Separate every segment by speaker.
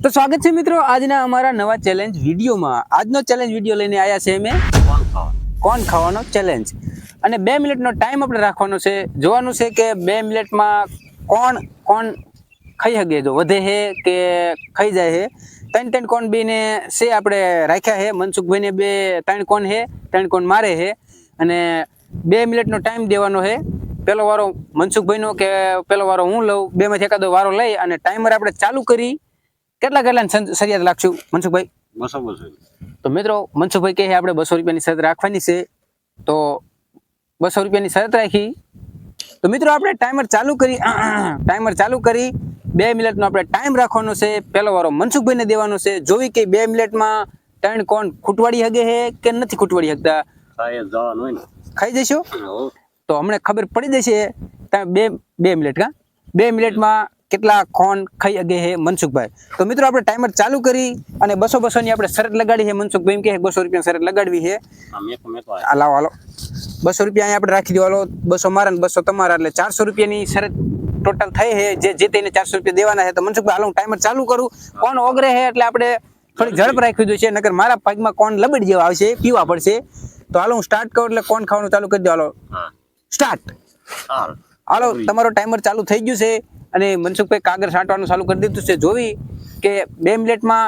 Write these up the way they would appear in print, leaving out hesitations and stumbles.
Speaker 1: તો સ્વાગત છે મિત્રો આજના અમારા નવા ચેલેન્જ વિડીયોમાં. આજનો ચેલેન્જ વિડીયો લઈને આવ્યા છે અમે કોણ ખાવાનો ચેલેન્જ. અને 2 મિનિટનો ટાઈમ આપણે રાખવાનો છે. જોવાનું છે કે 2 મિનિટમાં કોણ કોણ ખાઈ શકે, જો વધે છે કે ખાઈ જાય છે. ત્રણ કોણ બેને છે આપણે રાખ્યા છે. મનસુખભાઈને 3 કોણ છે, 3 કોણ મારે છે. અને 2 મિનિટનો ટાઈમ દેવાનો છે. પેલો વારો મનસુખભાઈનો કે પેલો વારો હું લઉં, બેમાંથી એકાદો વારો લઈ અને ટાઈમર આપણે ચાલુ કરી. કેટલા સરિયાદ લાગશું મનસુખભાઈ?
Speaker 2: 200.
Speaker 1: તો મિત્રો મનસુખભાઈ કહે આપણે 200 રૂપિયાની શરત રાખવાની છે. તો 200 રૂપિયાની શરત રાખી. તો મિત્રો આપણે ટાઈમર ચાલુ કરી 2 મિનિટનો આપણે ટાઈમ રાખવાનો છે. પેલો વારો મનસુખભાઈને દેવાનો છે. જોવી કે 2 મિનિટમાં 3 કોણ ખૂટવાડી હગે છે કે નથી ખૂટવાડી શકતા. ખાઈ જશો તો હમણાં ખબર પડી જશે. 2 મિનિટ કા 2 મિનિટમાં કેટલા કોણ ખાઈ હગે છે મનસુખભાઈ. તો મિત્રો આપણે ટાઈમર ચાલુ કરી અને 200 ની આપણે શરત લગાડી છે. મનસુખભાઈ એમ કે 200 રૂપિયા શરત લગાડવી છે. લાવો હાલો 200 રૂપિયા આપણે રાખી દો. હાલો 200 મારા ને 200 તમારા, એટલે 400 રૂપિયાની શરત ટોટલ થઈ છે. જે તેને 400 રૂપિયા દેવાના છે. તો મનસુખભાઈ હાલો હું ટાઈમર ચાલુ કરું. કોણ ઓગરે છે એટલે આપણે થોડી ઝડપ રાખવી જોઈએ, નકર મારા પગમાં કોણ લબડી જેવા આવશે, પીવા પડશે. તો હાલો હું સ્ટાર્ટ કરું એટલે કોણ ખાવાનું ચાલુ કરી દો. હાલો સ્ટાર્ટ. હાલો તમારો ટાઈમર ચાલુ થઈ ગયું છે અને મનસુખભાઈ કાગળ છાંટવાનું ચાલુ કરી દીધું છે. જોવી કે 2 મિનિટમાં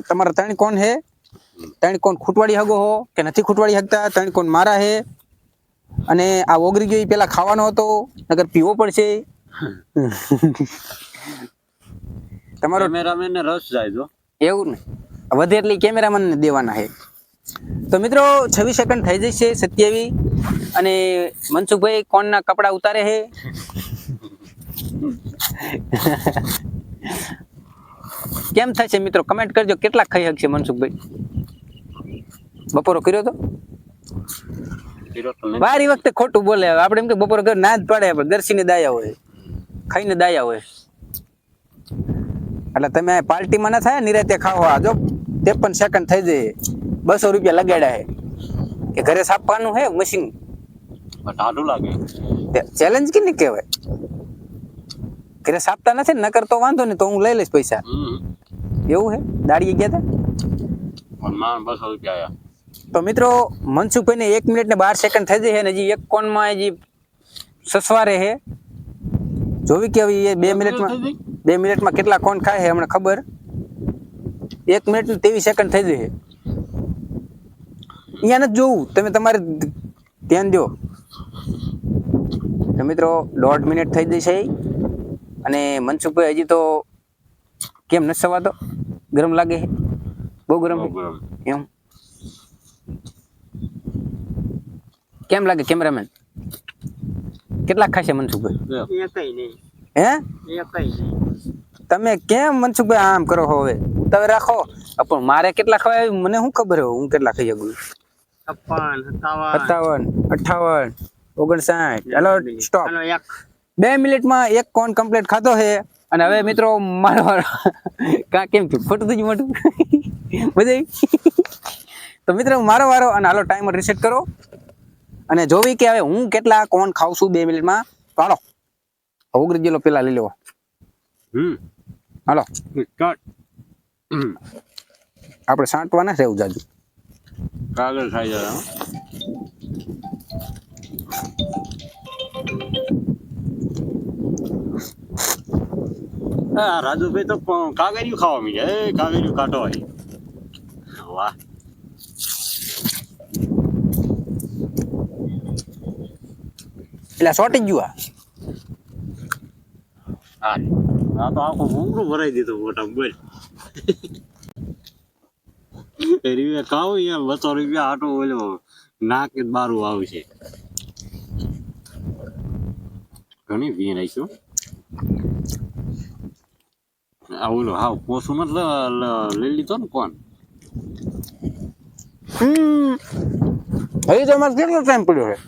Speaker 1: તમારા 3 કોણ છે, 3 કોણ ખૂટવાડી હગો હો કે નથી ખૂટવાડી શકતા. 3 કોણ મારા છે અને આ ઓગરી ગયો પેલા ખાવાનો હતો, નકર પીવો પડશે. તમારો
Speaker 2: કેમેરામેન ને રસ જાય જો
Speaker 1: એવું ને વધે એટલે કેમેરામેન ને દેવાના છે. તો મિત્રો 26 સેકન્ડ થઈ જશે, 27. અને મનસુખભાઈ કોણના કપડા ઉતારે છે. કેમ થશે મિત્રો કમેન્ટ કરજો, કેટલા ખાઈ શકશે મનસુખભાઈ? બપોરો કર્યો તો વારી વખતે ખોટું બોલે. આપણે એમ કે બપોરો કર્યો ના જ પડે, પણ દર્શીને દાયા હોય, ખાઈને દાયા હોય. એટલે તમે પાર્ટીમાં ના થાય નિરાતે ખાવા. જો 53 સેકન્ડ થઈ જાય, 200 રૂપિયા લગાડ્યા છે. કે ઘરે સાપવાનું છે મશીન
Speaker 2: ટાઢું લાગે.
Speaker 1: ચેલેન્જ કે ને કહેવાય. ઘરે સાપતા નથી ને, નકર તો વાંધો નહીં, તો હું લઈ લઈશ પૈસા. એવું છે દાડીએ ગયા હતા
Speaker 2: 200 રૂપિયા.
Speaker 1: તો મિત્રો મનસુખભાઈને 1 મિનિટ ને 12 સેકન્ડ થઈ જાય છે. હજી એક કોણમાં હજી સસવારે છે. જોવી કે હવે 2 મિનિટમાં કેટલા કોણ ખાય છે હમણાં ખબર. 1 મિનિટ ને 23 સેકન્ડ થઈ જાય છે. અહીંયા નથી જોવું, તમે તમારે ધ્યાન દો. તો મિત્રો 1.5 મિનિટ થઈ જશે અને મનસુખભાઈ હજી તો કેમ નથી સવાતો? ગરમ લાગે છે, બહુ ગરમ એમ. કેમ લાગે કેમેરામેન? કેટલા ખાશે મનસુખભાઈ? હે તમે કેમ મનસુખભાઈ આમ કરો છો? હવે તમે રાખો. પણ મારે કેટલા ખવાય મને શું ખબર હોય હું કેટલા ખાઈ શકું? 57, 58, 59. હાલો સ્ટોપ. 2 મિનિટમાં 1 કોણ કમ્પ્લીટ ખાતો છે. અને હવે મિત્રો મારો કા કેમ થયું? ખોટું થઈ ગયું મોટું બધે. તો મિત્રો મારો વારો. અને હાલો ટાઈમર રીસેટ કરો અને જોવી કે હવે હું કેટલા કોણ ખાઉં છું 2 મિનિટમાં. તો હાલો ઓગળી ગયેલો પેલા લઈ લેવો. હાલો આપણે સાંટવાના રહેવું જાજુ.
Speaker 2: કાગળ ખાઈ જાય. રાજુભાઈ તો કાગળિયું ખાવા મી જાય. કાગળિયું કાઢો હોય. વાહ
Speaker 1: એટલે શોર્ટેજ ગયું.
Speaker 2: આ તો આખું ભૂંગળું ભરાઈ દીધું મોટા બોલ. રૂપિયા ખાવું યાર 200 રૂપિયા આટો ઓલો નાક બારું આવશે. ઘણી ભીન આવીશું. આ ઓલો હાવ પોસું નથી લઈ લીધો ને કોણ.
Speaker 1: હજી તો અમારે કેટલો ટાઈમ પડ્યો છે?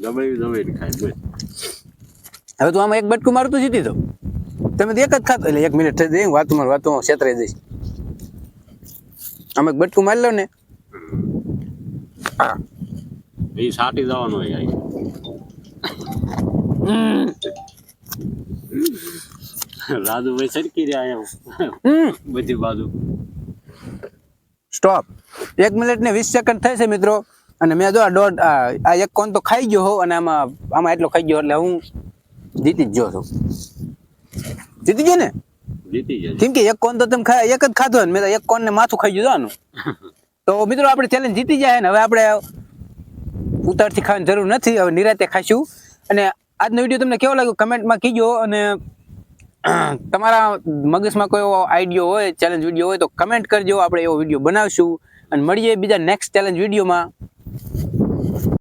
Speaker 2: દબાઈ ખાય બોલ.
Speaker 1: હવે તો આમાં એક બટકું મારું તો જીતી દો. તમે તો એક જ ખાતો એટલે 1 મિનિટ થઈ જાય. વાતું છેતરાઈ જઈશ. આમાં એક બટકું મારી લો ને. હા
Speaker 2: એ સાટી જવાનું હોય. રાજુભાઈ સરકી રહ્યા એમ બધી બાજુ.
Speaker 1: સ્ટોપ. 1 મિનિટ ને 20 સેકન્ડ થાય છે મિત્રો. અને મેં જો આ એક કોન તો ખાઈ ગયો હો, અને આમાં એટલો ખાઈ ગયો એટલે હું જીતી જ ગયો છું. જીતી ગયો ને?
Speaker 2: જીતી જાય.
Speaker 1: કેમ કે એક કોન તો તમે એક જ ખાધો ને, મેં તો એક કોન ને માથું ખાઈ ગયું આનું. તો મિત્રો આપણે ચેલેન્જ જીતી જાય ને. હવે આપણે ઉતારથી ખાવાની જરૂર નથી, હવે નિરાતે ખાઈશું. અને આજનો વિડીયો તમને કેવો લાગ્યો કમેન્ટમાં કીજો. અને તમારા મગજમાં કોઈ એવો આઈડિયો હોય, ચેલેન્જ વિડીયો હોય તો કમેન્ટ કરજો, આપણે એવો વિડીયો બનાવશું. અને મળીએ બીજા નેક્સ્ટ ચેલેન્જ વિડીયોમાં.